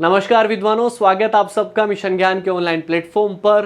नमस्कार विद्वानों, स्वागत आप सबका मिशन ज्ञान के ऑनलाइन प्लेटफॉर्म पर।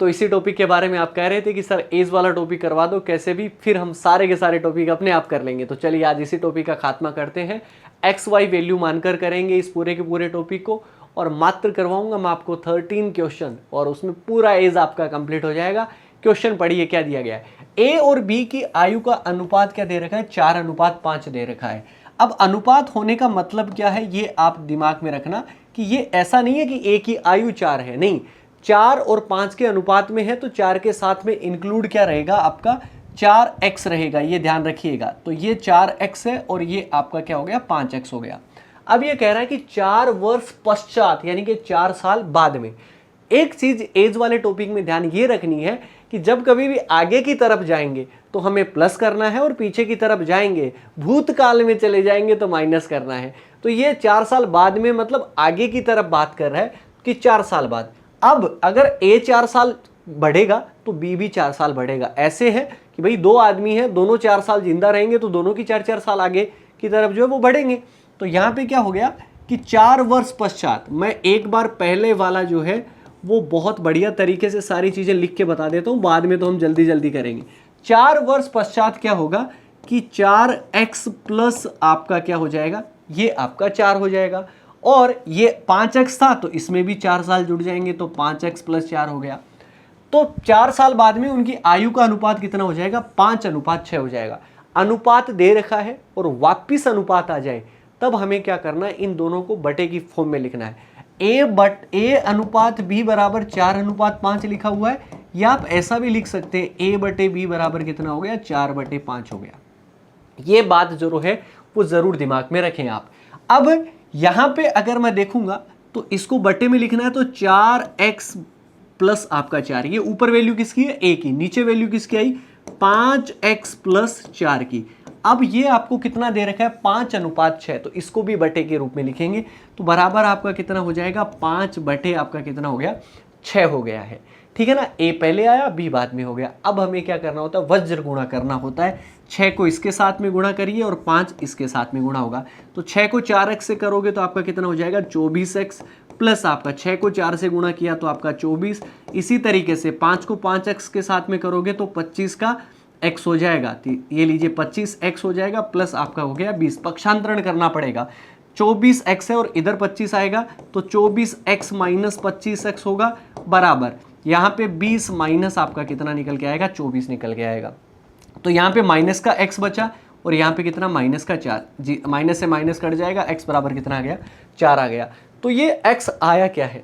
तो इसी टॉपिक के बारे में आप कह रहे थे कि सर एज वाला टॉपिक करवा दो कैसे भी, फिर हम सारे के सारे टॉपिक अपने आप कर लेंगे। तो चलिए आज इसी टॉपिक का खात्मा करते हैं। एक्स वाई वैल्यू मानकर करेंगे इस पूरे के पूरे टॉपिक को, और मात्र करवाऊंगा मैं आपको 13 क्वेश्चन, और उसमें पूरा एज आपका कंप्लीट हो जाएगा। क्वेश्चन पढ़िए क्या दिया गया है। ए और बी की आयु का अनुपात क्या दे रखा है? 4:5 दे रखा है। अब अनुपात होने का मतलब क्या है, ये आप दिमाग में रखना कि ये ऐसा नहीं है कि ए की आयु 4 है, नहीं, 4 और 5 के अनुपात में है, तो 4 के साथ में इंक्लूड क्या रहेगा आपका? 4x रहेगा, ये ध्यान रखिएगा। तो ये 4x है और ये आपका क्या हो गया? 5x हो गया। अब ये कह रहा है कि 4 वर्ष पश्चात, यानी कि 4 साल बाद में। एक चीज एज वाले टॉपिक में ध्यान ये रखनी है कि जब कभी भी आगे की तरफ जाएंगे तो हमें प्लस करना है, और पीछे की तरफ जाएंगे, भूतकाल में चले जाएंगे तो माइनस करना है। तो ये 4 साल बाद में मतलब आगे की तरफ बात कर रहा है कि 4 साल बाद। अब अगर ए 4 साल बढ़ेगा तो बी भी 4 साल बढ़ेगा। ऐसे है कि भाई दो आदमी हैं, दोनों 4 साल जिंदा रहेंगे तो दोनों की 4-4 साल आगे की तरफ जो है वो बढ़ेंगे। तो यहाँ पे क्या हो गया कि 4 वर्ष पश्चात, मैं एक बार पहले वाला जो है वो बहुत बढ़िया तरीके से सारी चीजें लिख के बता देता हूं, बाद में तो हम जल्दी जल्दी करेंगे। 4 वर्ष पश्चात क्या होगा कि 4x प्लस आपका क्या हो जाएगा? ये आपका 4 हो जाएगा, और ये 5x था तो इसमें भी 4 साल जुड़ जाएंगे, तो 5x प्लस 4 हो गया। तो 4 साल बाद में उनकी आयु का अनुपात कितना हो जाएगा? 5:6 हो जाएगा। अनुपात दे रखा है और वापिस अनुपात आ जाए तब हमें क्या करना है? इन दोनों को बटे की फॉर्म में लिखना है। ए अनुपात बी बराबर 4:5 लिखा हुआ है, या आप ऐसा भी लिख सकते हैं ए बटे बी बराबर कितना हो गया? 4/5 हो गया। ये बात जो है वो जरूर दिमाग में रखें आप। अब यहां पे अगर मैं देखूंगा तो इसको बटे में लिखना है, तो 4x प्लस आपका 4, ये ऊपर वैल्यू किसकी है? ए की। नीचे वैल्यू किसकी आई? 5x प्लस 4 की। अब ये आपको कितना दे रखा है? 5:6, तो इसको भी बटे के रूप में लिखेंगे, तो बराबर आपका कितना हो जाएगा? 5 बटे आपका कितना हो गया? 6 हो गया है। ठीक है ना? ए पहले आया, बी बाद में हो गया। अब हमें क्या करना होता है? वज्र गुणा करना होता है। 6 को इसके साथ में गुणा करिए और 5 इसके साथ में गुणा होगा। तो 6 को 4x से करोगे तो आपका कितना हो जाएगा? 24x प्लस आपका 6 को 4 से गुणा किया तो आपका 24। इसी तरीके से 5 को 5x के साथ में करोगे तो 25 का x हो जाएगा, तो ये लीजिए 25x हो जाएगा, प्लस आपका हो गया 20। पक्षांतरण करना पड़ेगा। 24x है और इधर 25 आएगा, तो 24x माइनस 25x होगा, बराबर यहाँ पे 20 माइनस आपका कितना निकल के आएगा? 24 निकल के आएगा। तो यहाँ पे माइनस का x बचा, और यहाँ पे कितना? माइनस का 4 जी, माइनस से माइनस कट जाएगा, x बराबर कितना आ गया? 4 आ गया। तो ये x आया क्या है?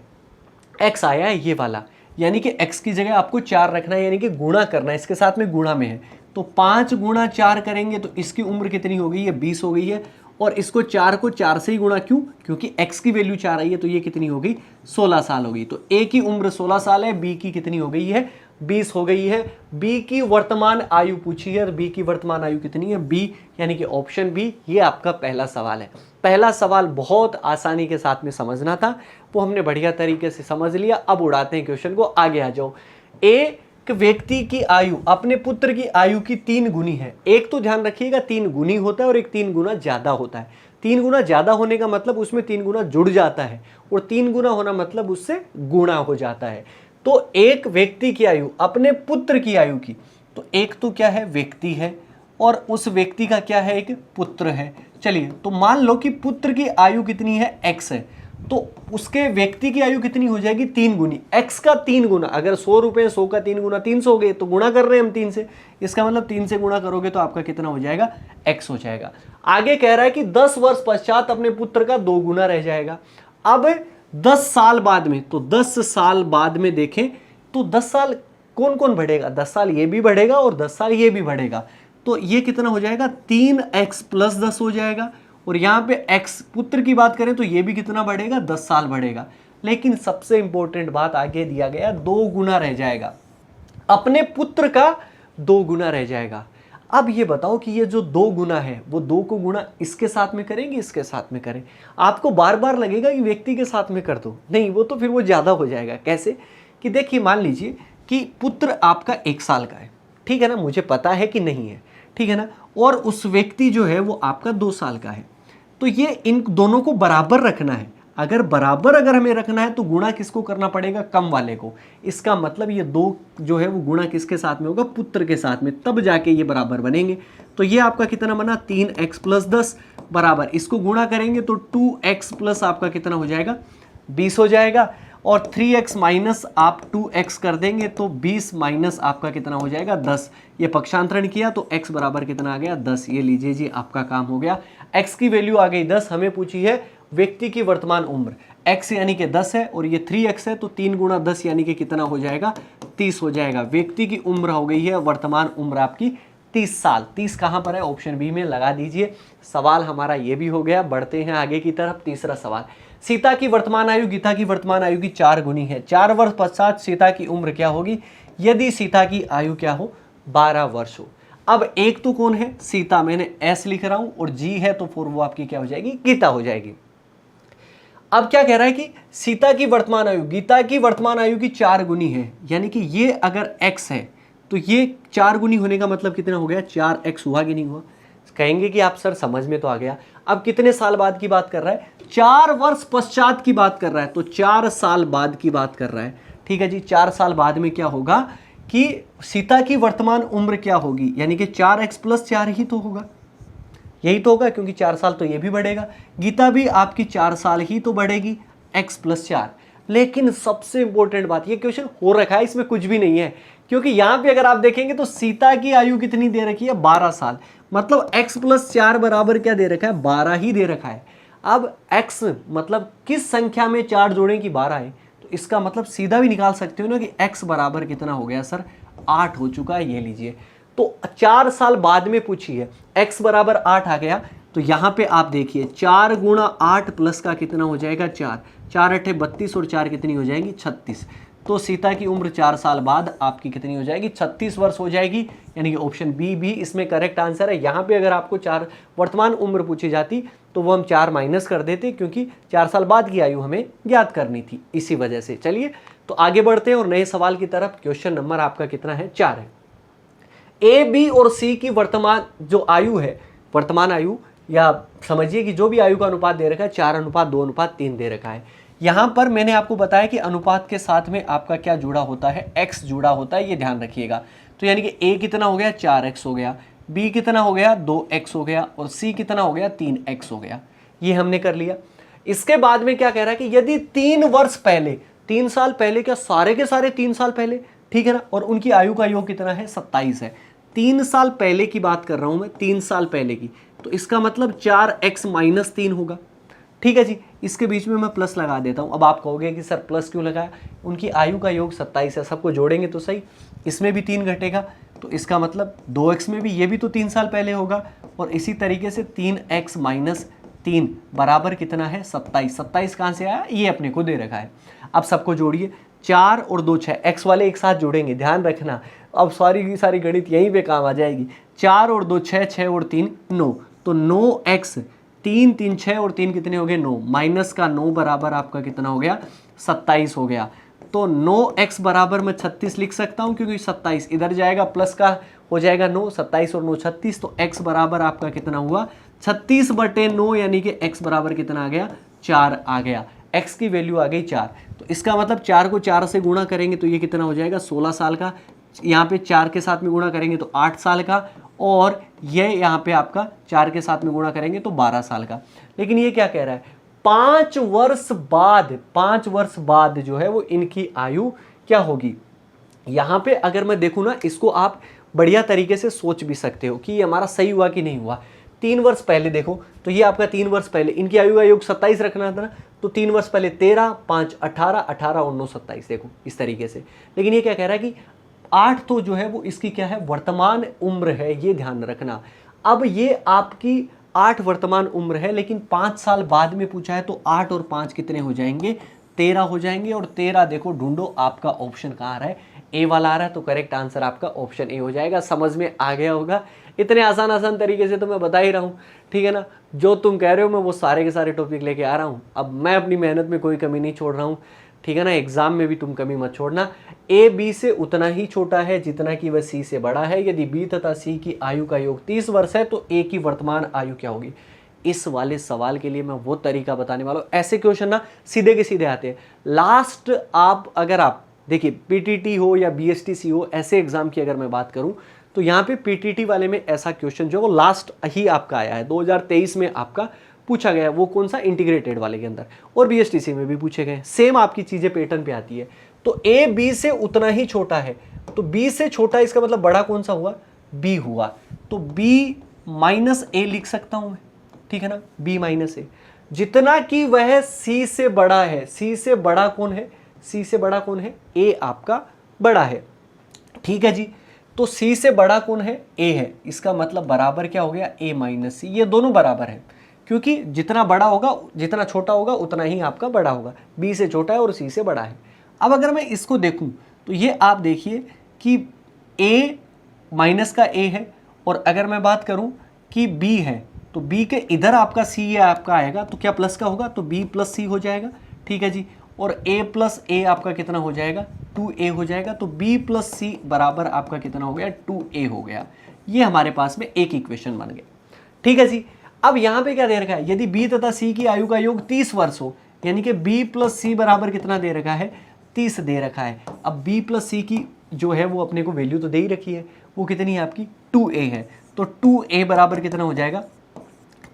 x आया है ये वाला, यानी कि x की जगह आपको 4 रखना है, यानी कि गुणा करना है, इसके साथ में गुणा में है। तो 5 गुणा 4 करेंगे तो इसकी उम्र कितनी हो गई है? 20 हो गई है। और इसको 4 को 4 से ही गुणा, क्यों? क्योंकि x की वैल्यू 4 आई है, तो ये कितनी हो गई? 16 साल हो गई। तो a की उम्र 16 साल है, b की कितनी हो गई है? 20 हो गई है। b की वर्तमान आयु पूछी है, और b की वर्तमान आयु कितनी है? b, यानी कि ऑप्शन बी, ये आपका पहला सवाल है। पहला सवाल बहुत आसानी के साथ में समझना था, वो हमने बढ़िया तरीके से समझ लिया। अब उड़ाते हैं क्वेश्चन को, आगे आ जाओ। एक व्यक्ति की आयु अपने पुत्र की आयु की 3 गुनी है। एक तो ध्यान रखिएगा 3 गुनी होता है, और एक 3 गुना ज्यादा होता है। 3 गुना ज्यादा होने का मतलब उसमें 3 गुना जुड़ जाता है, और 3 गुना होना मतलब उससे गुणा हो जाता है। तो एक व्यक्ति की आयु अपने पुत्र की आयु की, तो एक तो क्या है? व्यक्ति है, और उस व्यक्ति का क्या है? एक पुत्र है। चलिए, तो मान लो कि पुत्र की आयु कितनी है? x है, तो उसके व्यक्ति की आयु कितनी हो जाएगी? 3 गुनी। x का 3 गुना, अगर 100 रुपए 100 का 3 गुना 300 हो गए, तो गुणा कर रहे हैं हम 3 से, इसका मतलब 3 से गुणा करोगे तो आपका कितना हो जाएगा? x हो जाएगा। आगे कह रहा है कि 10 वर्ष पश्चात अपने पुत्र का 2 गुना रह जाएगा। अब 10 साल बाद में, तो 10 साल बाद में देखें तो 10 साल कौन कौन बढ़ेगा? 10 साल ये भी बढ़ेगा और 10 साल ये भी बढ़ेगा, तो ये कितना हो जाएगा? 3x प्लस 10 हो जाएगा। और यहाँ पे x पुत्र की बात करें तो ये भी कितना बढ़ेगा? 10 साल बढ़ेगा। लेकिन सबसे इंपॉर्टेंट बात आगे दिया गया, 2 गुना रह जाएगा, अपने पुत्र का 2 गुना रह जाएगा। अब ये बताओ कि ये जो 2 गुना है वो 2 को गुना इसके साथ में करेंगे, इसके साथ में करें? आपको बार बार लगेगा कि व्यक्ति के साथ में कर दो, नहीं, वो तो फिर वो ज्यादा हो जाएगा। कैसे? कि देखिए, मान लीजिए कि पुत्र आपका 1 साल का है, ठीक है ना, मुझे पता है कि नहीं है, ठीक है ना, और उस व्यक्ति जो है वो आपका 2 साल का है, तो ये इन दोनों को बराबर रखना है। अगर बराबर अगर हमें रखना है तो गुणा किसको करना पड़ेगा, कम वाले को। इसका मतलब ये 2 जो है वो गुणा किसके साथ में होगा, पुत्र के साथ में, तब जाके ये बराबर बनेंगे। तो ये आपका कितना बना 3x + 10 बराबर, इसको गुणा करेंगे तो 2x प्लस आपका कितना हो जाएगा 20 हो जाएगा, और 3x माइनस आप 2x कर देंगे तो 20 माइनस आपका कितना हो जाएगा 10। ये पक्षांतरण किया तो x बराबर कितना आ गया 10। ये लीजिए जी आपका काम हो गया, x की वैल्यू आ गई 10। हमें पूछी है व्यक्ति की वर्तमान उम्र, x यानी कि 10 है और ये 3x है, तो 3 गुणा 10 यानी कि कितना हो जाएगा 30 हो जाएगा। व्यक्ति की उम्र हो गई है, वर्तमान उम्र आपकी 30 साल। 30 कहाँ पर है, ऑप्शन बी में लगा दीजिए। सवाल हमारा ये भी हो गया। बढ़ते हैं आगे की तरफ। तीसरा सवाल, सीता की वर्तमान आयु गीता की वर्तमान आयु की 4 गुनी है। 4 वर्ष पश्चात सीता की उम्र क्या होगी, यदि सीता की आयु क्या हो 12 वर्ष हो। अब एक तो कौन है, सीता, मैंने एस लिख रहा हूं, और जी है तो फिर वो आपकी क्या हो जाएगी, गीता हो जाएगी। अब क्या कह रहा है कि सीता की वर्तमान आयु गीता की वर्तमान आयु की 4 गुनी है, यानी कि ये अगर x है तो ये 4 गुनी होने का मतलब कितना हो गया, 4x हुआ कि नहीं हुआ। कहेंगे कि आप सर समझ में तो आ गया। अब कितने साल बाद की बात कर रहा है, 4 वर्ष पश्चात की बात कर रहा है, तो 4 साल बाद की बात कर रहा है। ठीक है जी, 4 साल बाद में क्या होगा कि सीता की वर्तमान उम्र क्या होगी, यानी कि 4x + 4 ही तो होगा, यही तो होगा, क्योंकि 4 साल तो ये भी बढ़ेगा, गीता भी आपकी 4 साल ही तो बढ़ेगी, x + 4। लेकिन सबसे इंपॉर्टेंट बात, ये क्वेश्चन हो रखा है, इसमें कुछ भी नहीं है, क्योंकि यहां पे अगर आप देखेंगे तो सीता की आयु कितनी दे रखी है 12 साल, मतलब x + 4 बराबर क्या दे रखा है 12 ही दे रखा है। अब x मतलब किस संख्या में 4 जोड़ें कि 12 है, तो इसका मतलब सीधा भी निकाल सकते हो ना कि x बराबर कितना हो गया सर 8 हो चुका है। ये लीजिए, तो 4 साल बाद में पूछी है, x बराबर 8 आ गया, तो यहां पे आप देखिए 4 गुणा 8 प्लस का कितना हो जाएगा 4, 4 × 8 = 32 और 4 कितनी हो जाएगी 36। तो सीता की उम्र 4 साल बाद आपकी कितनी हो जाएगी 36 वर्ष हो जाएगी, यानी कि ऑप्शन बी भी इसमें करेक्ट आंसर है। यहाँ पे अगर आपको 4 वर्तमान उम्र पूछी जाती तो वो हम 4 माइनस कर देते, क्योंकि 4 साल बाद की आयु हमें ज्ञात करनी थी, इसी वजह से। चलिए तो आगे बढ़ते हैं और नए सवाल की तरफ। क्वेश्चन नंबर आपका कितना है 4 है। ए, बी और सी की वर्तमान जो आयु है, वर्तमान आयु, या समझिए कि जो भी आयु का अनुपात दे रखा है 4:2:3 दे रखा है। यहां पर मैंने आपको बताया कि अनुपात के साथ में आपका क्या जुड़ा होता है, x जुड़ा होता है, ये ध्यान रखिएगा। तो यानी कि a कितना हो गया 4x हो गया, b कितना हो गया 2x हो गया, और c कितना हो गया 3x हो गया। ये हमने कर लिया। इसके बाद में क्या कह रहा है कि यदि 3 वर्ष पहले, 3 साल पहले, क्या सारे के सारे 3 साल पहले, ठीक है ना, और उनकी आयु का योग कितना है 27 है। 3 साल पहले की बात कर रहा हूं मैं, 3 साल पहले की, तो इसका मतलब 4x - 3 होगा। ठीक है जी, इसके बीच में मैं प्लस लगा देता हूं। अब आप कहोगे कि सर प्लस क्यों लगाया, उनकी आयु का योग 27 है, सबको जोड़ेंगे तो सही, इसमें भी 3 घटेगा, तो इसका मतलब 2x में भी, ये भी तो 3 साल पहले होगा, और इसी तरीके से 3x - 3 बराबर कितना है 27। 27 कहां से आया, ये अपने को दे रखा है। अब सबको जोड़िए, 4 और 2 6, x वाले एक साथ जोड़ेंगे, ध्यान रखना। अब सारी की सारी गणित यहीं पे काम आ जाएगी। 4 और 2 6, 6 और 3 9, तो 9x, 3 3 6 और 3 कितने हो गए 9, माइनस का 9 बराबर आपका कितना हो गया 27 हो गया। तो 9x बराबर मैं 36 लिख सकता हूं, क्योंकि 27 इधर जाएगा, प्लस का हो जाएगा 9, 27 और 9 36, तो x बराबर आपका कितना हुआ 36/9, यानी कि x बराबर कितना आ गया 4 आ गया। x की वैल्यू आ गई 4, तो इसका मतलब 4 को 4 से गुणा करेंगे तो ये कितना हो जाएगा 16 साल का, यहाँ पे 4 के साथ में गुणा करेंगे तो 8 साल का, और ये यहाँ पे आपका 4 के साथ में गुणा करेंगे तो 12 साल का। लेकिन ये क्या कह रहा है 5 वर्ष बाद, 5 वर्ष बाद जो है वो इनकी आयु क्या होगी। यहाँ पे अगर मैं देखूँ ना, इसको आप बढ़िया तरीके से सोच भी सकते हो कि ये हमारा सही हुआ कि नहीं हुआ। 3 वर्ष पहले देखो, तो ये आपका 3 वर्ष पहले, इनकी आयु का योग 27 रखना था ना, तो 3 वर्ष पहले 13, 5 18, 18 और 9 27, देखो इस तरीके से। लेकिन ये क्या कह रहा है कि 8 तो जो है वो इसकी क्या है वर्तमान उम्र है, ये ध्यान रखना। अब ये आपकी 8 वर्तमान उम्र है, लेकिन 5 साल बाद में पूछा है, तो 8 और 5 कितने हो जाएंगे 13 हो जाएंगे, और 13 देखो ढूंढो आपका ऑप्शन कहाँ आ रहा है, ए वाला आ रहा है, तो करेक्ट आंसर आपका ऑप्शन ए हो जाएगा। समझ में आ गया होगा, इतने आसान आसान तरीके से तो मैं बता ही रहा हूँ, ठीक है ना। जो तुम कह रहे हो मैं वो सारे के सारे टॉपिक लेके आ रहा हूँ। अब मैं अपनी मेहनत में कोई कमी नहीं छोड़ रहा हूँ, ठीक है ना। एग्जाम में भी तुम कमी मत छोड़ना। ए बी से उतना ही छोटा है जितना कि वह सी से बड़ा है। यदि बी तथा सी की आयु का योग 30 वर्ष है तो ए की वर्तमान आयु क्या होगी, इस वाले सवाल के लिए मैं वो तरीका बताने वाला हूँ। ऐसे क्वेश्चन ना सीधे के सीधे आते हैं। लास्ट आप अगर आप देखिए पीटीटी हो या बीएसटीसी हो, ऐसे एग्जाम की अगर मैं बात करूं तो यहाँ पे पीटीटी वाले में ऐसा क्वेश्चन जो है वो लास्ट ही आपका आया है, 2023 में आपका पूछा गया है। वो कौन सा, इंटीग्रेटेड वाले के अंदर, और बीएसटीसी में भी पूछे गए। सेम आपकी चीजें पैटर्न पे आती है। तो ए बी से उतना ही छोटा है, तो बी से छोटा इसका मतलब बड़ा कौन सा हुआ, बी हुआ। तो बी माइनस ए लिख सकता हूं मैं, ठीक है ना, बी माइनस ए, जितना कि वह सी से बड़ा है। सी से बड़ा कौन है, सी से बड़ा कौन है, ए आपका बड़ा है, ठीक है जी। तो सी से बड़ा कौन है, ए है। इसका मतलब बराबर क्या हो गया, ए माइनस सी। ये दोनों बराबर है, क्योंकि जितना बड़ा होगा, जितना छोटा होगा उतना ही आपका बड़ा होगा। बी से छोटा है और सी से बड़ा है। अब अगर मैं इसको देखूं तो ये आप देखिए कि ए माइनस का ए है, और अगर मैं बात करूं कि बी है तो बी के इधर आपका सी ये आपका आएगा, तो क्या प्लस का होगा, तो बी प्लस सी हो जाएगा, ठीक है जी। और a प्लस ए आपका कितना हो जाएगा, 2a हो जाएगा। तो b प्लस सी बराबर आपका कितना हो गया, 2a हो गया। ये हमारे पास में एक इक्वेशन बन गया, ठीक है जी। अब यहाँ पे क्या दे रखा है, यदि b तथा c की आयु का योग 30 वर्ष हो, यानी कि b प्लस सी बराबर कितना दे रखा है, 30 दे रखा है। अब b प्लस सी की जो है वो अपने को वैल्यू तो दे ही रखी है, वो कितनी है आपकी, 2a है। तो 2a बराबर कितना हो जाएगा,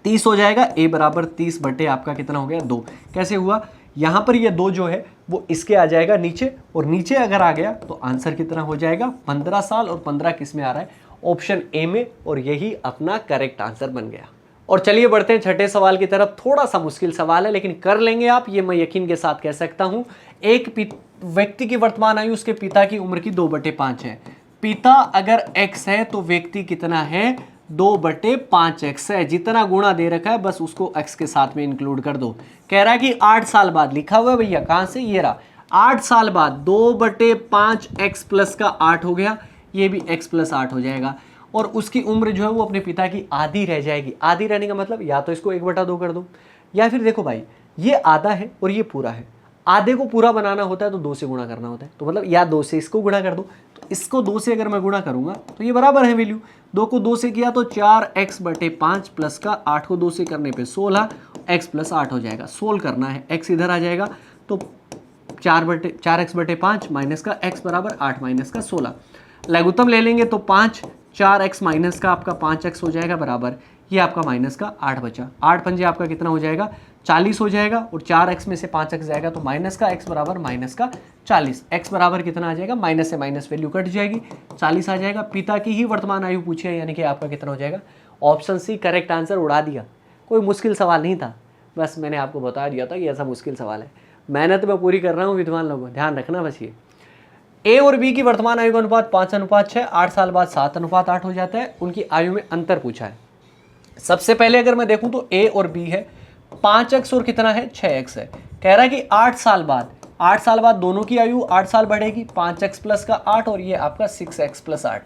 30 हो जाएगा। a बराबर 30 बटे आपका कितना हो गया, 2। कैसे हुआ, यहाँ पर ये 2 जो है वो इसके आ जाएगा नीचे, और नीचे अगर आ गया तो आंसर कितना हो जाएगा, 15 साल। और 15 किस में आ रहा है, ऑप्शन ए में, और यही अपना करेक्ट आंसर बन गया। और चलिए बढ़ते हैं छठे सवाल की तरफ। थोड़ा सा मुश्किल सवाल है, लेकिन कर लेंगे आप, ये मैं यकीन के साथ कह सकता हूं। एक व्यक्ति की वर्तमान आयु उसके पिता की उम्र की 2/5 है। पिता अगर x है तो व्यक्ति कितना है, 2/5x है। जितना गुणा दे रखा है बस उसको x के साथ में इंक्लूड कर दो। कह रहा है कि 8 साल बाद, लिखा हुआ है भैया, कहां से, ये रहा, 8 साल बाद 2/5x प्लस का 8 हो गया, ये भी x प्लस 8 हो जाएगा। और उसकी उम्र जो है वो अपने पिता की आधी रह जाएगी। आधी रहने का मतलब या तो इसको 1/2 कर दो, या फिर देखो भाई ये आधा है और ये पूरा है। आधे को पूरा बनाना होता है तो 2 से गुणा करना होता है, तो मतलब या 2 से इसको गुणा कर दो। तो इसको 2 से अगर मैं गुणा करूंगा तो ये बराबर है वैल्यू। 2 को 2 से किया तो 4x/5 प्लस का 8 को 2 से करने पे 16, x प्लस 8 हो जाएगा। सोल्व करना है, x इधर आ जाएगा तो 4x/5 माइनस का x बराबर 8 माइनस का 16। लघुत्तम ले लेंगे तो 5, 4x माइनस का आपका 5x हो जाएगा बराबर, ये आपका माइनस का 8 बचा। 8 पंजे आपका कितना हो जाएगा, 40 हो जाएगा। और 4x में से 5x जाएगा तो माइनस का x बराबर माइनस का 40। x बराबर कितना आ जाएगा, माइनस से माइनस वैल्यू कट जाएगी, 40 आ जाएगा। पिता की ही वर्तमान आयु पूछी है, यानी कि आपका कितना हो जाएगा, ऑप्शन सी करेक्ट आंसर। उड़ा दिया, कोई मुश्किल सवाल नहीं था, बस मैंने आपको बता दिया था कि ऐसा मुश्किल सवाल है। मेहनत मैं पूरी कर रहा हूँ विद्वान लोगों, ध्यान रखना बस। ये ए और बी की वर्तमान आयु का अनुपात 5:6, 8 साल बाद 7:8 हो जाता है। उनकी आयु में अंतर पूछा है। सबसे पहले अगर मैं देखूं तो ए और बी है, 5x और कितना है, 6x है। कह रहा है कि 8 साल बाद दोनों की आयु 8 साल बढ़ेगी, 5x प्लस का 8 और ये आपका 6x प्लस 8,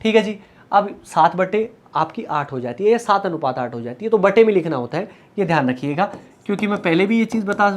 ठीक है जी। अब 7 बटे आपकी 8 हो जाती है, 7:8 हो जाती है। तो बटे में लिखना होता है, ये ध्यान रखिएगा, क्योंकि मैं पहले भी ये चीज़ बता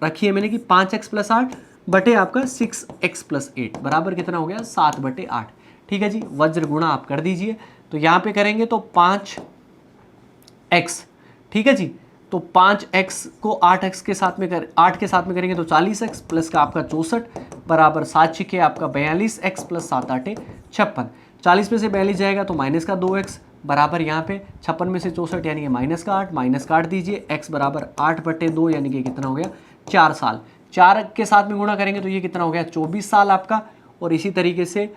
रखी है मैंने कि 5x प्लस 8 बटे आपका 6x प्लस 8 बराबर कितना हो गया, 7/8, ठीक है जी। वज्र गुणा आप कर दीजिए, तो यहाँ पे करेंगे तो 5x, ठीक है जी। तो 5x को 8x के साथ में 8 के साथ में करेंगे तो 40x प्लस का आपका 64 बराबर 7 छिके आपका 42x प्लस 7 8 56। 40 में से 42 जाएगा तो माइनस का 2x बराबर यहाँ पे 56 में से 64 यानी कि माइनस का 8, माइनस काट दीजिए, x बराबर 8/2 यानी कि कितना हो गया, 4 साल। 4 के साथ में गुणा करेंगे तो ये कितना हो गया, 24 साल आपका। और इसी तरीके से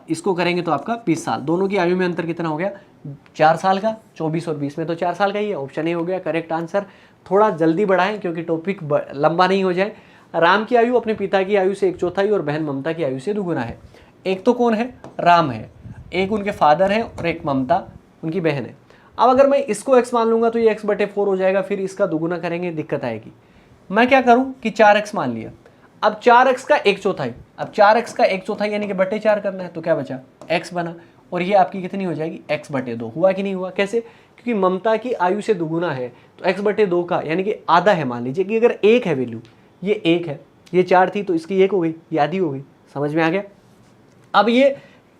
इसको करेंगे तो आपका 20 साल। दोनों की आयु में अंतर कितना हो गया, 4 साल का। 24 और 20 में तो 4 साल का ही है, ऑप्शन ए हो गया करेक्ट आंसर। थोड़ा जल्दी बढ़ाएं क्योंकि टॉपिक लंबा नहीं हो जाए। राम की आयु अपने पिता की आयु से 1/4 और बहन ममता की आयु से 2 गुना है। एक तो कौन है, राम है, एक उनके फादर है और एक ममता उनकी बहन है। अब अगर मैं इसको x मान लूंगा तो ये x/4 हो जाएगा, फिर इसका दुगुना करेंगे दिक्कत आएगी। मैं क्या करूं कि 4x मान लिया, अब 4x का 1/4, अब 4x का 1/4 यानी कि बटे 4 करना है, तो क्या बचा, x बना। और ये आपकी कितनी हो जाएगी, x/2। हुआ कि नहीं हुआ, कैसे, क्योंकि ममता की आयु से दुगुना है तो x/2 का यानी कि आधा है। मान लीजिए कि अगर 1 है वैल्यू, ये 1 है, ये 4 थी तो इसकी 1 हो गई, ये आधी हो गई। समझ में आ गया। अब ये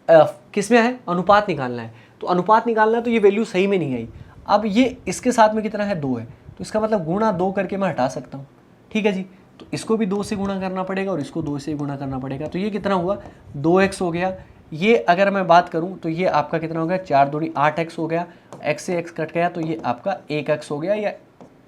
किस में है, अनुपात निकालना है, तो अनुपात निकालना है तो ये वैल्यू सही में नहीं आई। अब ये इसके साथ में कितना है 2 है, तो इसका मतलब गुणा 2 करके मैं हटा सकता हूँ, ठीक है जी। तो इसको भी 2 से गुणा करना पड़ेगा और इसको 2 से गुणा करना पड़ेगा, तो ये कितना हुआ 2x हो गया। ये अगर मैं बात करूं तो ये आपका कितना हो गया 4 दूनी 8x हो गया, x से x कट गया तो ये आपका 1x हो गया, या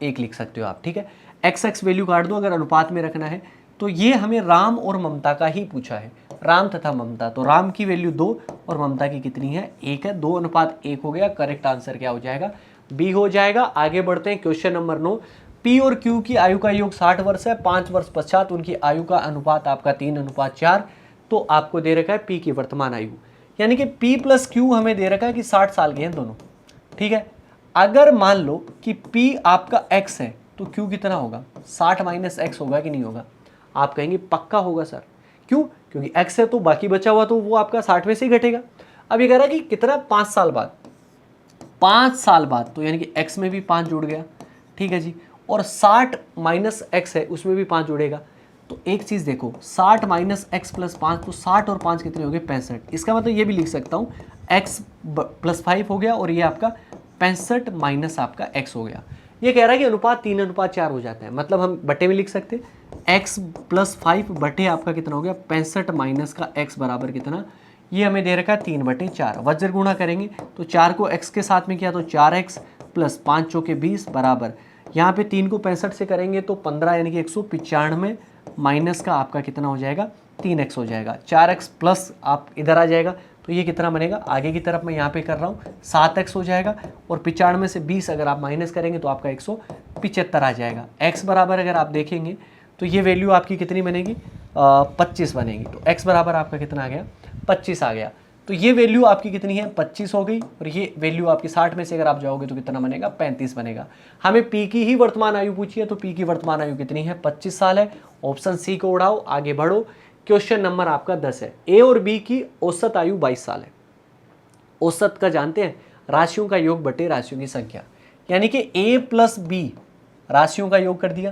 1 लिख सकते हो आप, ठीक है। x वैल्यू काट दो अगर अनुपात में रखना है। तो ये हमें राम और ममता का ही पूछा है, राम तथा ममता, तो राम की वैल्यू 2 और ममता की कितनी है 1 है, 2:1 हो गया। करेक्ट आंसर क्या हो जाएगा बी हो जाएगा। आगे बढ़ते हैं क्वेश्चन नंबर 9। पी और क्यू की आयु का योग 60 वर्ष है, 5 वर्ष पश्चात उनकी आयु का अनुपात आपका 3:4। तो आपको दे रखा है पी की वर्तमान आयु, यानी कि पी प्लस क्यू हमें दे रखा है कि 60 साल के हैं दोनों, ठीक है। अगर मान लो कि पी आपका x है तो क्यू कितना होगा 60 माइनस एक्स होगा कि नहीं होगा, आप कहेंगे पक्का होगा सर, क्यों, क्योंकि x है तो बाकी बचा हुआ तो वो आपका 60 में से ही घटेगा। अब ये कह रहा है कि कितना 5 साल बाद, 5 साल बाद, तो यानी कि x में भी 5 जुड़ गया, ठीक है जी, और 60 माइनस एक्स है उसमें भी 5 जुड़ेगा। तो एक चीज़ देखो 60 माइनस एक्स प्लस 5, तो 60 और 5 कितने हो गए 65। इसका मतलब ये भी लिख सकता हूँ x प्लस 5 हो गया और ये आपका 65 माइनस आपका x हो गया। ये कह रहा है कि अनुपात 3:4 हो जाता है, मतलब हम बटे में लिख सकते हैं x प्लस 5 बटे आपका कितना हो गया 65 माइनस का x बराबर कितना, ये हमें दे रखा है 3/4। वज्र गुणा करेंगे तो 4 को x के साथ में किया तो 4x प्लस 5 चौके 20 बराबर, यहाँ पे 3 को 65 से करेंगे तो 15 यानी कि 195 माइनस का आपका कितना हो जाएगा 3x हो जाएगा। 4x प्लस आप इधर आ जाएगा तो ये कितना बनेगा, आगे की तरफ मैं यहाँ पे कर रहा हूँ 7x हो जाएगा, और 95 से 20 अगर आप माइनस करेंगे तो आपका 175 आ जाएगा। x बराबर अगर आप देखेंगे तो ये वैल्यू आपकी कितनी बनेगी 25 बनेगी, तो x बराबर आपका कितना आ गया 25 आ गया। तो ये वैल्यू आपकी कितनी है 25 हो गई, और ये वैल्यू आपकी 60 में से अगर आप जाओगे तो कितना बनेगा 35 बनेगा। हमें पी की ही वर्तमान आयु पूछी है, तो पी की वर्तमान आयु कितनी है 25 साल है। ऑप्शन सी को उड़ाओ, आगे बढ़ो। क्वेश्चन नंबर आपका 10 है। ए और बी की औसत आयु 22 साल है। औसत का जानते हैं, राशियों का योग बटे राशियों की संख्या, यानी कि ए प्लस बी राशियों का योग कर दिया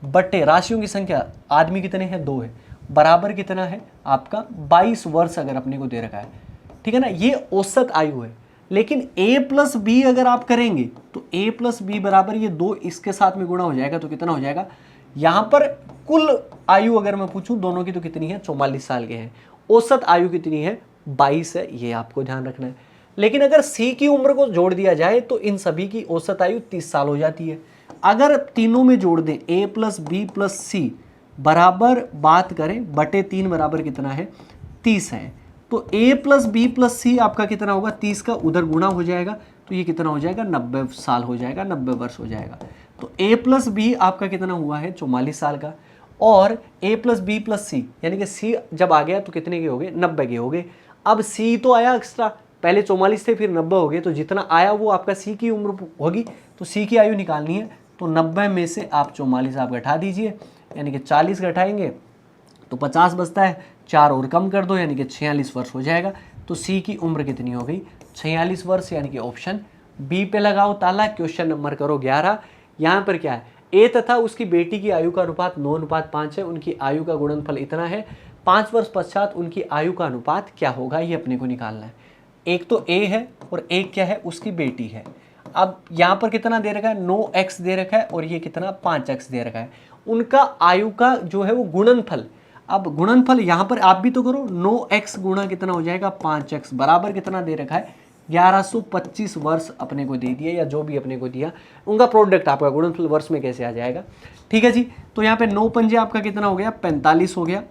बटे राशियों की संख्या, आदमी कितने हैं 2 है, बराबर कितना है आपका 22 वर्ष अगर अपने को दे रखा है, ठीक है ना। ये औसत आयु है। लेकिन a प्लस बी अगर आप करेंगे तो a प्लस बी बराबर ये 2 इसके साथ में गुणा हो जाएगा तो कितना हो जाएगा, यहां पर कुल आयु अगर मैं पूछूं दोनों की तो कितनी है 44 साल के हैं। औसत आयु कितनी है 22 है, ये आपको ध्यान रखना है। लेकिन अगर c की उम्र को जोड़ दिया जाए तो इन सभी की औसत आयु 30 साल हो जाती है। अगर तीनों में जोड़ दें a प्लस बी प्लस सी बराबर बात करें बटे 3 बराबर कितना है 30 है, तो a प्लस बी प्लस सी आपका कितना होगा 30 का उधर गुणा हो जाएगा तो ये कितना हो जाएगा 90 साल हो जाएगा, 90 वर्ष हो जाएगा। तो a प्लस बी आपका कितना हुआ है 44 साल का, और a प्लस बी प्लस सी यानी कि c जब आ गया तो कितने के हो गए 90 के हो गए। अब c तो आया एक्स्ट्रा, पहले 44 थे फिर 90 हो गए, तो जितना आया वो आपका c की उम्र होगी, तो c की आयु निकालनी है तो 90 में से आप 44 आप घटा दीजिए, यानी कि 40 घटाएंगे तो 50 बचता है, 4 और कम कर दो यानी कि 46 वर्ष हो जाएगा। तो सी की उम्र कितनी हो गई 46 वर्ष, यानी कि ऑप्शन बी पे लगाओ ताला। क्वेश्चन नंबर करो 11। यहाँ पर क्या है, ए तथा उसकी बेटी की आयु का अनुपात 9:5 है, उनकी आयु का गुणनफल इतना है, 5 वर्ष पश्चात उनकी आयु का अनुपात क्या होगा, ये अपने को निकालना है। एक तो ए है और एक क्या है उसकी बेटी है। अब यहाँ पर कितना दे रखा है 9x दे रखा है और ये कितना 5x दे रखा है, उनका आयु का जो है वो गुणनफल। अब गुणनफल यहाँ पर आप भी तो करो, 9x गुणा कितना हो जाएगा 5x बराबर कितना दे रखा है 1125 वर्ष अपने को दे दिया, या जो भी अपने को दिया उनका प्रोडक्ट आपका गुणनफल वर्ष में कैसे आ जाएगा, ठीक है जी। तो यहाँ पे 9 पंजे आपका कितना हो गया 45 हो गया,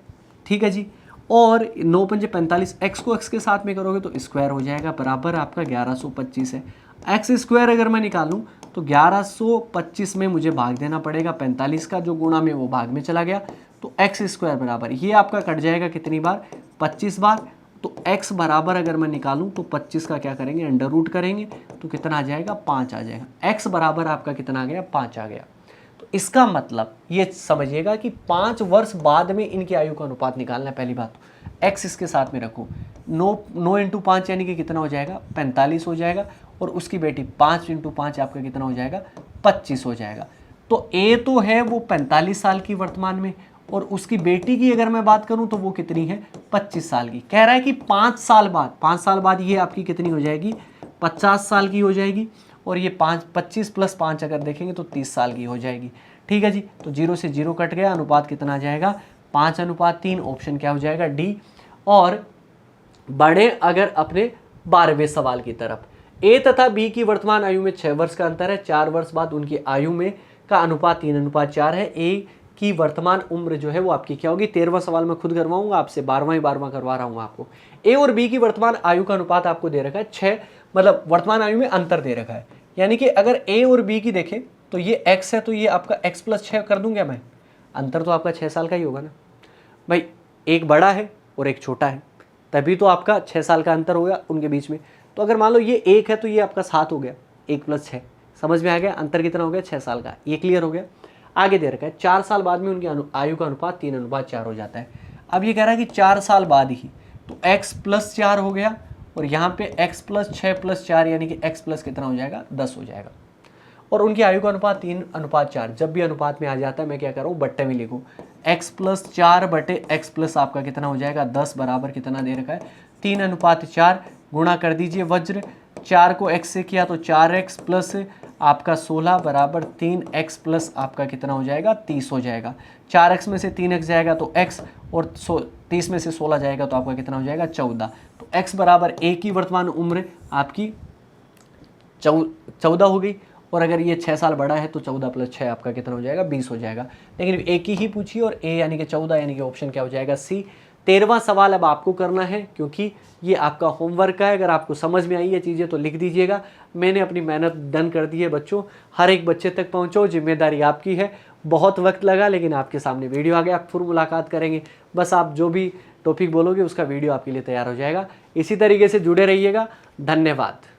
ठीक है जी, और 9 पंजे 45, x को x के साथ में करोगे तो स्क्वायर हो जाएगा, बराबर आपका 1125 है। एक्स स्क्वायर अगर मैं निकालूं तो 1125 में मुझे भाग देना पड़ेगा 45 का, जो गुणा में वो भाग में चला गया, तो एक्स स्क्वायर बराबर ये आपका कट जाएगा कितनी बार 25 बार। तो x बराबर अगर मैं निकालूं तो 25 का क्या करेंगे अंडर रूट करेंगे तो कितना आ जाएगा 5 आ जाएगा। x बराबर आपका कितना आ गया 5 आ गया। तो इसका मतलब ये समझिएगा कि 5 वर्ष बाद में इनकी आयु का अनुपात निकालना है। पहली बात तो x इसके साथ में रखो, 9 इंटू 5 यानी कि कितना हो जाएगा 45 हो जाएगा, और उसकी बेटी 5 इंटू 5 आपका कितना हो जाएगा 25 हो जाएगा। तो a तो है वो 45 साल की वर्तमान में, और उसकी बेटी की अगर मैं बात करूं तो वो कितनी है 25 साल की। कह रहा है कि 5 साल बाद ये आपकी कितनी हो जाएगी 50 साल की हो जाएगी, और ये 25 + 5 अगर देखेंगे तो 30 साल की हो जाएगी। ठीक है जी, तो 0 से 0 कट गया, अनुपात कितना आ जाएगा 5:3। ऑप्शन क्या हो जाएगा डी। और बढ़े अगर अपने 12वें सवाल की तरफ, ए तथा बी की वर्तमान आयु में 6 वर्ष का अंतर है, 4 वर्ष बाद उनकी आयु में का अनुपात 3:4 है। ए की वर्तमान उम्र जो है वो आपकी क्या होगी, 13वां सवाल मैं खुद करवाऊंगा आपसे, 12वां करवा रहा हूँ आपको। ए और बी की वर्तमान आयु का अनुपात आपको दे रखा है 6, मतलब वर्तमान आयु में अंतर दे रखा है, यानी कि अगर ए और बी की देखें तो ये x है, तो ये आपका x + 6 कर दूंगा मैं, अंतर तो आपका 6 साल का ही होगा ना भाई, एक बड़ा है और एक छोटा है, तभी तो आपका 6 साल का अंतर होगा उनके बीच में। तो अगर मान लो ये 1 है तो ये आपका 7 हो गया, 1 + 6, समझ में आ गया, अंतर कितना हो गया 6 साल का, ये क्लियर हो गया। आगे दे रखा है 4 साल बाद में उनकी आयु का अनुपात 3:4 हो जाता है। अब ये कह रहा है कि 4 साल बाद ही, तो x + 4 हो गया, और यहाँ पे x + 6 + 4 यानी कि x प्लस कितना हो जाएगा 10 हो जाएगा। और उनकी आयु का अनुपात 3:4, जब भी अनुपात में आ जाता है मैं क्या कर रहा हूँ बट्टे में लिखूँ, x + 4 बटे x प्लस आपका कितना हो जाएगा 10 बराबर कितना दे रखा है 3:4, गुणा कर दीजिए वज्र, 4 को x से किया तो 4x प्लस आपका 16 बराबर 3x प्लस आपका कितना हो जाएगा 30 हो जाएगा। 4x में से 3x जाएगा तो x, और 30 में से 16 जाएगा तो आपका कितना हो जाएगा 14। तो x बराबर a की वर्तमान उम्र आपकी 14 हो गई, और अगर ये 6 साल बड़ा है तो 14 + 6 आपका कितना हो जाएगा 20 हो जाएगा। लेकिन एक ही पूछी और a यानी कि 14, यानी कि ऑप्शन क्या हो जाएगा सी। 13वां सवाल अब आपको करना है, क्योंकि ये आपका होमवर्क है। अगर आपको समझ में आई ये चीज़ें तो लिख दीजिएगा, मैंने अपनी मेहनत डन कर दी है बच्चों, हर एक बच्चे तक पहुँचो, जिम्मेदारी आपकी है। बहुत वक्त लगा लेकिन आपके सामने वीडियो आ गया, आप फिर मुलाकात करेंगे, बस आप जो भी टॉपिक बोलोगे उसका वीडियो आपके लिए तैयार हो जाएगा। इसी तरीके से जुड़े रहिएगा, धन्यवाद।